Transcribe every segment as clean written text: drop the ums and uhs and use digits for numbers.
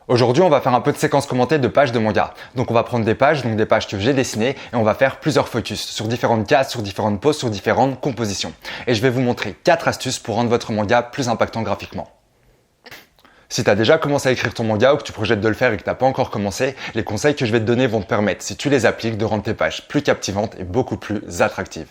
Aujourd'hui, on va faire un peu de séquence commentée de pages de manga. Donc on va prendre des pages que j'ai dessinées et on va faire plusieurs focus sur différentes cases, sur différentes poses, sur différentes compositions. Et je vais vous montrer 4 astuces pour rendre votre manga plus impactant graphiquement. Si tu as déjà commencé à écrire ton manga ou que tu projettes de le faire et que tu n'as pas encore commencé, les conseils que je vais te donner vont te permettre, si tu les appliques, de rendre tes pages plus captivantes et beaucoup plus attractives.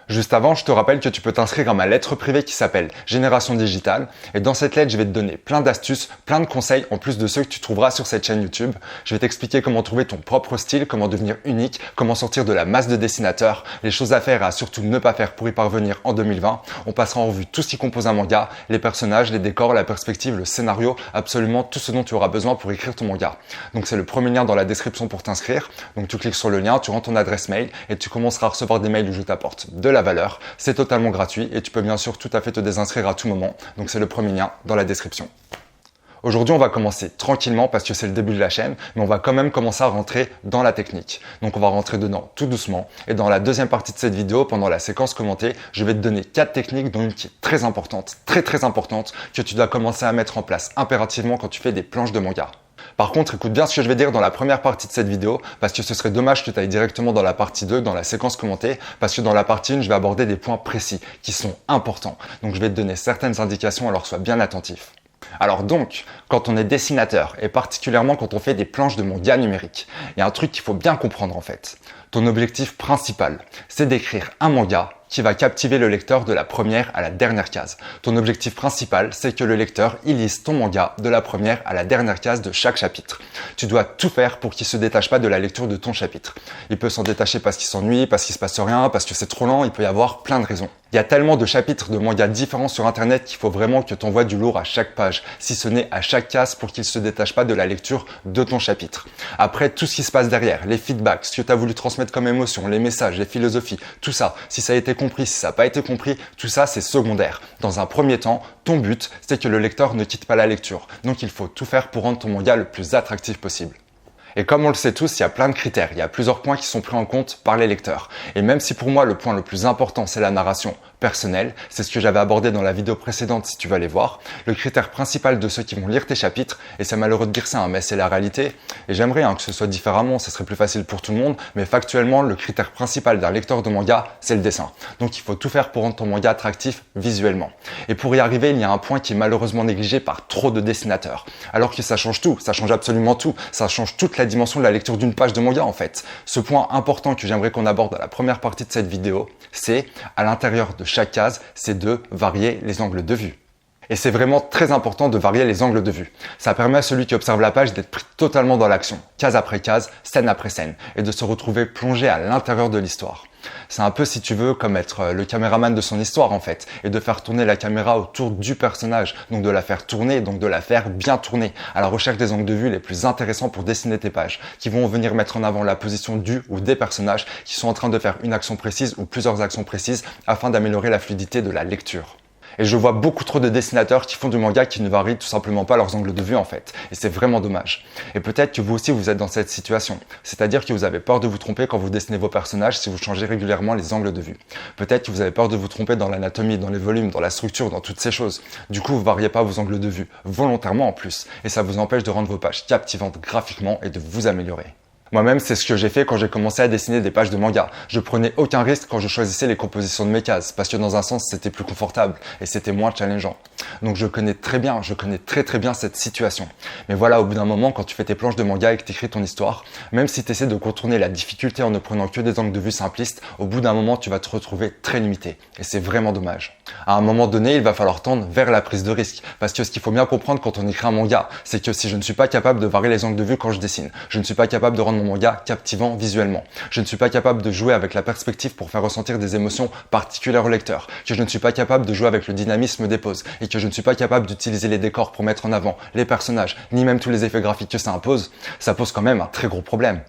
Juste avant, je te rappelle que tu peux t'inscrire à ma lettre privée qui s'appelle Génération Digitale. Et dans cette lettre, je vais te donner plein d'astuces, plein de conseils, en plus de ceux que tu trouveras sur cette chaîne YouTube. Je vais t'expliquer comment trouver ton propre style, comment devenir unique, comment sortir de la masse de dessinateurs, les choses à faire et à surtout ne pas faire pour y parvenir en 2020. On passera en revue tout ce qui compose un manga, les personnages, les décors, la perspective, le scénario, absolument tout ce dont tu auras besoin pour écrire ton manga. Donc c'est le premier lien dans la description pour t'inscrire. Donc tu cliques sur le lien, tu rentres ton adresse mail et tu commenceras à recevoir des mails où je t'apporte de la valeur. C'est totalement gratuit et tu peux bien sûr tout à fait te désinscrire à tout moment. Donc c'est le premier lien dans la description. Aujourd'hui, on va commencer tranquillement parce que c'est le début de la chaîne, mais on va quand même commencer à rentrer dans la technique. Donc on va rentrer dedans tout doucement. Et dans la deuxième partie de cette vidéo, pendant la séquence commentée, je vais te donner 4 techniques, dont une qui est très importante, très importante, que tu dois commencer à mettre en place impérativement quand tu fais des planches de manga. Par contre, écoute bien ce que je vais dire dans la première partie de cette vidéo, parce que ce serait dommage que tu ailles directement dans la partie 2, dans la séquence commentée, parce que dans la partie 1, je vais aborder des points précis, qui sont importants. Donc je vais te donner certaines indications, alors sois bien attentif. Alors donc, quand on est dessinateur, et particulièrement quand on fait des planches de manga numérique, il y a un truc qu'il faut bien comprendre en fait. Ton objectif principal, c'est d'écrire un manga qui va captiver le lecteur de la première à la dernière case. Ton objectif principal, c'est que le lecteur il lise ton manga de la première à la dernière case de chaque chapitre. Tu dois tout faire pour qu'il se détache pas de la lecture de ton chapitre. Il peut s'en détacher parce qu'il s'ennuie, parce qu'il se passe rien, parce que c'est trop lent, il peut y avoir plein de raisons. Il y a tellement de chapitres de manga différents sur internet qu'il faut vraiment que tu envoies du lourd à chaque page, si ce n'est à chaque case pour qu'il se détache pas de la lecture de ton chapitre. Après, tout ce qui se passe derrière, les feedbacks, ce que tu as voulu transmettre comme émotion, les messages, les philosophies, tout ça, si ça a été compris, si ça n'a pas été compris, tout ça c'est secondaire. Dans un premier temps, ton but, c'est que le lecteur ne quitte pas la lecture. Donc il faut tout faire pour rendre ton manga le plus attractif possible. Et comme on le sait tous, il y a plein de critères, il y a plusieurs points qui sont pris en compte par les lecteurs. Et même si pour moi le point le plus important c'est la narration personnelle, c'est ce que j'avais abordé dans la vidéo précédente si tu veux aller voir, le critère principal de ceux qui vont lire tes chapitres, et c'est malheureux de dire ça, mais c'est la réalité, et j'aimerais que ce soit différemment, ce serait plus facile pour tout le monde, mais factuellement le critère principal d'un lecteur de manga, c'est le dessin. Donc il faut tout faire pour rendre ton manga attractif visuellement. Et pour y arriver, il y a un point qui est malheureusement négligé par trop de dessinateurs. Alors que ça change tout, ça change absolument tout, ça change toute la dimension de la lecture d'une page de manga en fait. Ce point important que j'aimerais qu'on aborde à la première partie de cette vidéo, c'est à l'intérieur de chaque case, c'est de varier les angles de vue. Et c'est vraiment très important de varier les angles de vue. Ça permet à celui qui observe la page d'être pris totalement dans l'action, case après case, scène après scène, et de se retrouver plongé à l'intérieur de l'histoire. C'est un peu, si tu veux, comme être le caméraman de son histoire en fait, et de faire tourner la caméra autour du personnage, donc de la faire tourner, donc de la faire bien tourner, à la recherche des angles de vue les plus intéressants pour dessiner tes pages, qui vont venir mettre en avant la position du ou des personnages qui sont en train de faire une action précise ou plusieurs actions précises afin d'améliorer la fluidité de la lecture. Et je vois beaucoup trop de dessinateurs qui font du manga qui ne varient tout simplement pas leurs angles de vue en fait. Et c'est vraiment dommage. Et peut-être que vous aussi vous êtes dans cette situation. C'est-à-dire que vous avez peur de vous tromper quand vous dessinez vos personnages si vous changez régulièrement les angles de vue. Peut-être que vous avez peur de vous tromper dans l'anatomie, dans les volumes, dans la structure, dans toutes ces choses. Du coup, vous variez pas vos angles de vue, volontairement en plus. Et ça vous empêche de rendre vos pages captivantes graphiquement et de vous améliorer. Moi-même, c'est ce que j'ai fait quand j'ai commencé à dessiner des pages de manga. Je prenais aucun risque quand je choisissais les compositions de mes cases, parce que dans un sens, c'était plus confortable et c'était moins challengeant. Donc je connais très bien cette situation. Mais voilà, au bout d'un moment, quand tu fais tes planches de manga et que tu écris ton histoire, même si tu essaies de contourner la difficulté en ne prenant que des angles de vue simplistes, au bout d'un moment, tu vas te retrouver très limité. Et c'est vraiment dommage. À un moment donné, il va falloir tendre vers la prise de risque. Parce que ce qu'il faut bien comprendre quand on écrit un manga, c'est que si je ne suis pas capable de varier les angles de vue quand je dessine, je ne suis pas capable de rendre mon manga captivant visuellement. Je ne suis pas capable de jouer avec la perspective pour faire ressentir des émotions particulières au lecteur, que je ne suis pas capable de jouer avec le dynamisme des poses et que je ne suis pas capable d'utiliser les décors pour mettre en avant les personnages, ni même tous les effets graphiques que ça impose, ça pose quand même un très gros problème.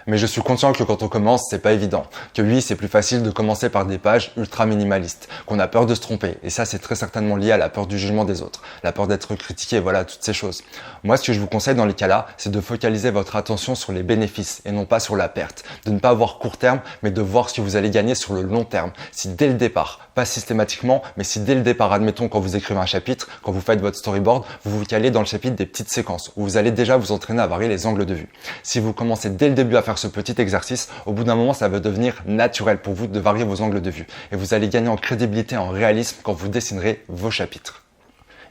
Mais je suis conscient que quand on commence, c'est pas évident. Que oui, c'est plus facile de commencer par des pages ultra minimalistes, qu'on a peur de se tromper. Et ça, c'est très certainement lié à la peur du jugement des autres, la peur d'être critiqué, voilà, toutes ces choses. Moi, ce que je vous conseille dans les cas-là, c'est de focaliser votre attention sur les bénéfices et non pas sur la perte. De ne pas voir court terme, mais de voir ce que vous allez gagner sur le long terme. Si dès le départ, pas systématiquement, mais si dès le départ, admettons, quand vous écrivez un chapitre, quand vous faites votre storyboard, vous vous calez dans le chapitre des petites séquences où vous allez déjà vous entraîner à varier les angles de vue. Si vous commencez dès le début à faire ce petit exercice, au bout d'un moment, ça va devenir naturel pour vous de varier vos angles de vue. Et vous allez gagner en crédibilité, en réalisme quand vous dessinerez vos chapitres.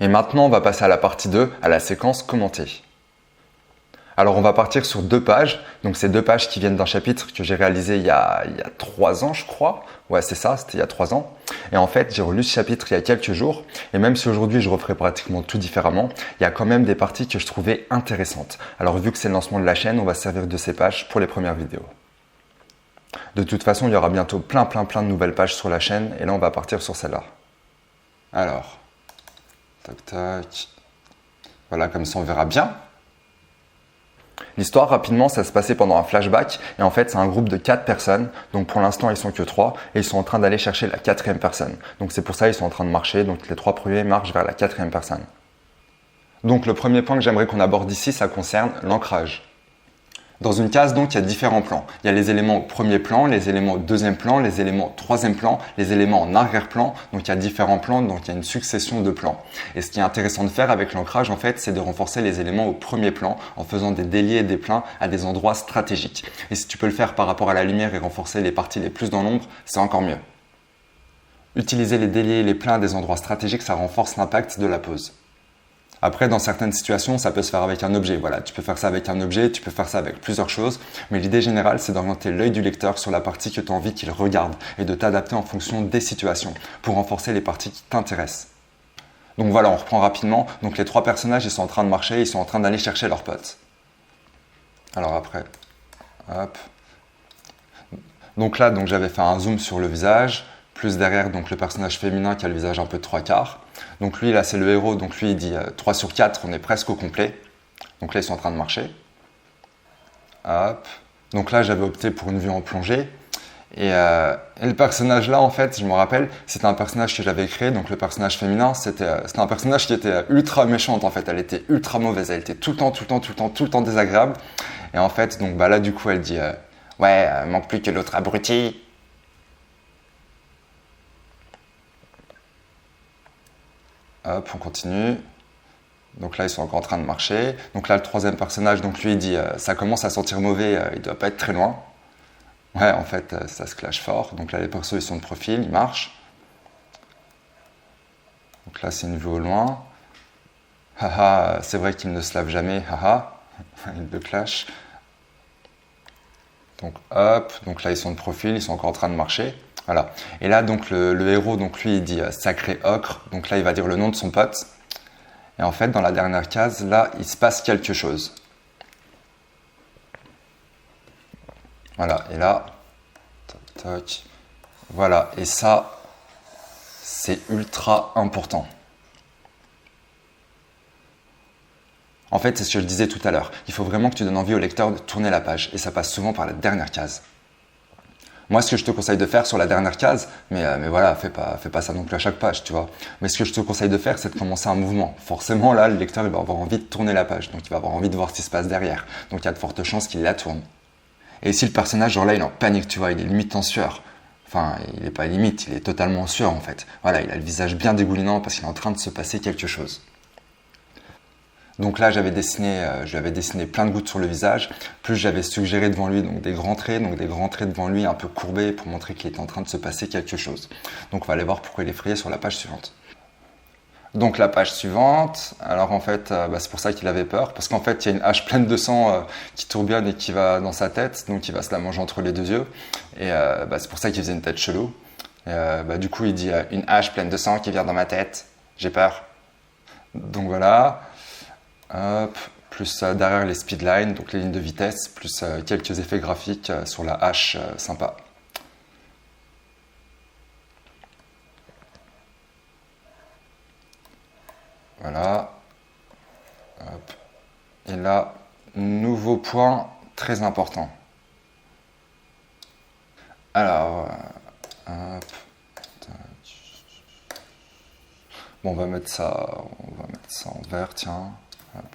Et maintenant, on va passer à la partie 2, à la séquence commentée. Alors, on va partir sur 2 pages. Donc, c'est 2 pages qui viennent d'un chapitre que j'ai réalisé il y a 3 ans, je crois. Ouais, c'est ça, c'était il y a 3 ans. Et en fait, j'ai relu ce chapitre il y a quelques jours. Et même si aujourd'hui, je referai pratiquement tout différemment, il y a quand même des parties que je trouvais intéressantes. Alors, vu que c'est le lancement de la chaîne, on va se servir de ces pages pour les premières vidéos. De toute façon, il y aura bientôt plein de nouvelles pages sur la chaîne. Et là, on va partir sur celle-là. Alors, tac, tac. Voilà, comme ça, on verra bien. L'histoire, rapidement, ça se passait pendant un flashback. Et en fait, c'est un groupe de 4 personnes. Donc, pour l'instant, ils sont que 3. Et ils sont en train d'aller chercher la 4e personne. Donc, c'est pour ça qu'ils sont en train de marcher. Donc, les 3 premiers marchent vers la 4e personne. Donc, le premier point que j'aimerais qu'on aborde ici, ça concerne l'ancrage. Dans une case, donc, il y a différents plans. Il y a les éléments au premier plan, les éléments au deuxième plan, les éléments au troisième plan, les éléments en arrière-plan. Donc, il y a différents plans, donc il y a une succession de plans. Et ce qui est intéressant de faire avec l'ancrage, en fait, c'est de renforcer les éléments au premier plan en faisant des déliés et des pleins à des endroits stratégiques. Et si tu peux le faire par rapport à la lumière et renforcer les parties les plus dans l'ombre, c'est encore mieux. Utiliser les déliés et les pleins à des endroits stratégiques, ça renforce l'impact de la pose. Après, dans certaines situations, ça peut se faire avec un objet. Voilà, tu peux faire ça avec un objet, tu peux faire ça avec plusieurs choses. Mais l'idée générale, c'est d'orienter l'œil du lecteur sur la partie que tu as envie qu'il regarde et de t'adapter en fonction des situations pour renforcer les parties qui t'intéressent. Donc voilà, on reprend rapidement. Donc les 3 personnages, ils sont en train de marcher, ils sont en train d'aller chercher leurs potes. Alors après, hop. Donc là, j'avais fait un zoom sur le visage. Plus derrière, donc le personnage féminin qui a le visage un peu de 3/4. Donc lui, là, c'est le héros. Donc lui, il dit 3 sur 4, on est presque au complet. Donc là, ils sont en train de marcher. Hop. Donc là, j'avais opté pour une vue en plongée. Et le personnage là, en fait, je me rappelle, c'était un personnage que j'avais créé. Donc le personnage féminin, c'était un personnage qui était ultra méchante, en fait. Elle était ultra mauvaise. Elle était tout le temps désagréable. Et en fait, donc là, du coup, elle dit ouais, manque plus que l'autre abruti. Hop, on continue. Donc là, ils sont encore en train de marcher. Donc là, le 3e personnage, donc lui, il dit ça commence à sentir mauvais, il doit pas être très loin. Ouais, en fait, ça se clash fort. Donc là, les persos, ils sont de profil, ils marchent. Donc là, c'est une vue au loin. Haha, c'est vrai qu'il ne se lave jamais, haha. Il le clash. Donc hop, donc là, ils sont de profil, ils sont encore en train de marcher. Voilà. Et là, donc, le héros, donc lui, il dit sacré ocre. Donc là, il va dire le nom de son pote. Et en fait, dans la dernière case, là, il se passe quelque chose. Voilà. Et là, toc, toc. Voilà. Et ça, c'est ultra important. En fait, c'est ce que je disais tout à l'heure. Il faut vraiment que tu donnes envie au lecteur de tourner la page. Et ça passe souvent par la dernière case. Moi, ce que je te conseille de faire sur la dernière case, mais voilà, fais pas ça non plus à chaque page, tu vois. Mais ce que je te conseille de faire, c'est de commencer un mouvement. Forcément, là, le lecteur, il va avoir envie de tourner la page. Donc, il va avoir envie de voir ce qui se passe derrière. Donc, il y a de fortes chances qu'il la tourne. Et si le personnage, genre là, il est en panique, tu vois, il est limite en sueur. Enfin, il n'est pas limite, il est totalement en sueur, en fait. Voilà, il a le visage bien dégoulinant parce qu'il est en train de se passer quelque chose. Donc là, je lui avais dessiné plein de gouttes sur le visage. Plus j'avais suggéré devant lui donc des grands traits devant lui un peu courbés pour montrer qu'il était en train de se passer quelque chose. Donc on va aller voir pourquoi il est effrayé sur la page suivante. Donc la page suivante, alors en fait, c'est pour ça qu'il avait peur, parce qu'en fait, il y a une hache pleine de sang qui tourbillonne et qui va dans sa tête, donc il va se la manger entre les 2 yeux. Et c'est pour ça qu'il faisait une tête chelou. Et, du coup, il dit une hache pleine de sang qui vient dans ma tête, j'ai peur. Donc voilà. Hop, plus derrière les speedlines, donc les lignes de vitesse, plus quelques effets graphiques sur la hache sympa. Voilà. Hop. Et là, nouveau point très important. Alors, hop, bon, on va mettre ça en vert, tiens. Hop.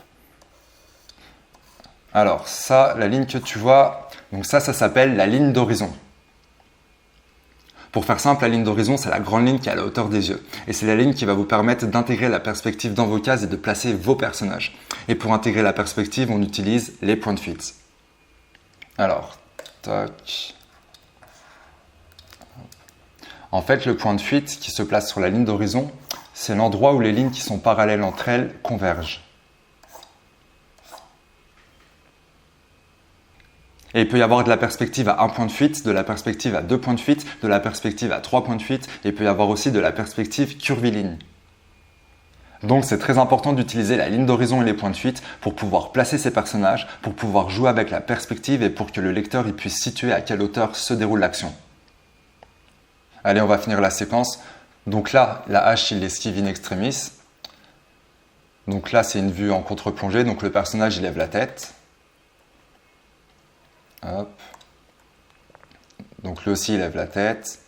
Alors, ça, la ligne que tu vois, donc ça s'appelle la ligne d'horizon. Pour faire simple, la ligne d'horizon, c'est la grande ligne qui est à la hauteur des yeux. Et c'est la ligne qui va vous permettre d'intégrer la perspective dans vos cases et de placer vos personnages. Et pour intégrer la perspective, on utilise les points de fuite. Alors, tac. En fait, le point de fuite qui se place sur la ligne d'horizon, c'est l'endroit où les lignes qui sont parallèles entre elles convergent. Et il peut y avoir de la perspective à 1 point de fuite, de la perspective à 2 points de fuite, de la perspective à 3 points de fuite, et il peut y avoir aussi de la perspective curviligne. Donc c'est très important d'utiliser la ligne d'horizon et les points de fuite pour pouvoir placer ses personnages, pour pouvoir jouer avec la perspective et pour que le lecteur il puisse situer à quelle hauteur se déroule l'action. Allez, on va finir la séquence. Donc là, la hache, il l'esquive in extremis. Donc là, c'est une vue en contre-plongée, donc le personnage il lève la tête. Hop. Donc lui aussi il lève la tête.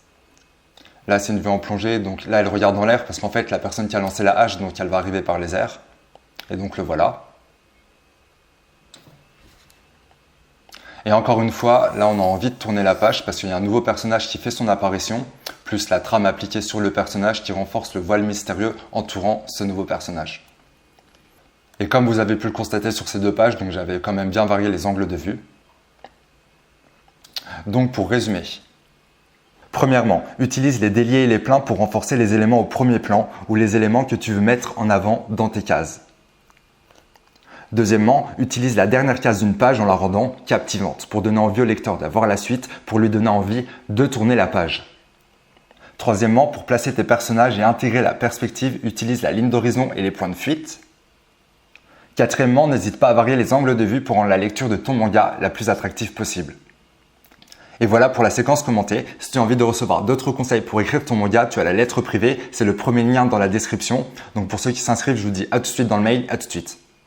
Là c'est une vue en plongée, donc là elle regarde dans l'air parce qu'en fait la personne qui a lancé la hache, donc elle va arriver par les airs. Et donc le voilà. Et encore une fois, là on a envie de tourner la page parce qu'il y a un nouveau personnage qui fait son apparition, plus la trame appliquée sur le personnage qui renforce le voile mystérieux entourant ce nouveau personnage. Et comme vous avez pu le constater sur ces 2 pages, donc j'avais quand même bien varié les angles de vue. Donc pour résumer, premièrement, utilise les déliés et les pleins pour renforcer les éléments au premier plan ou les éléments que tu veux mettre en avant dans tes cases. Deuxièmement, utilise la dernière case d'une page en la rendant captivante pour donner envie au lecteur d'avoir la suite, pour lui donner envie de tourner la page. Troisièmement, pour placer tes personnages et intégrer la perspective, utilise la ligne d'horizon et les points de fuite. Quatrièmement, n'hésite pas à varier les angles de vue pour rendre la lecture de ton manga la plus attractive possible. Et voilà pour la séquence commentée. Si tu as envie de recevoir d'autres conseils pour écrire ton manga, tu as la lettre privée. C'est le premier lien dans la description. Donc pour ceux qui s'inscrivent, je vous dis à tout de suite dans le mail. À tout de suite.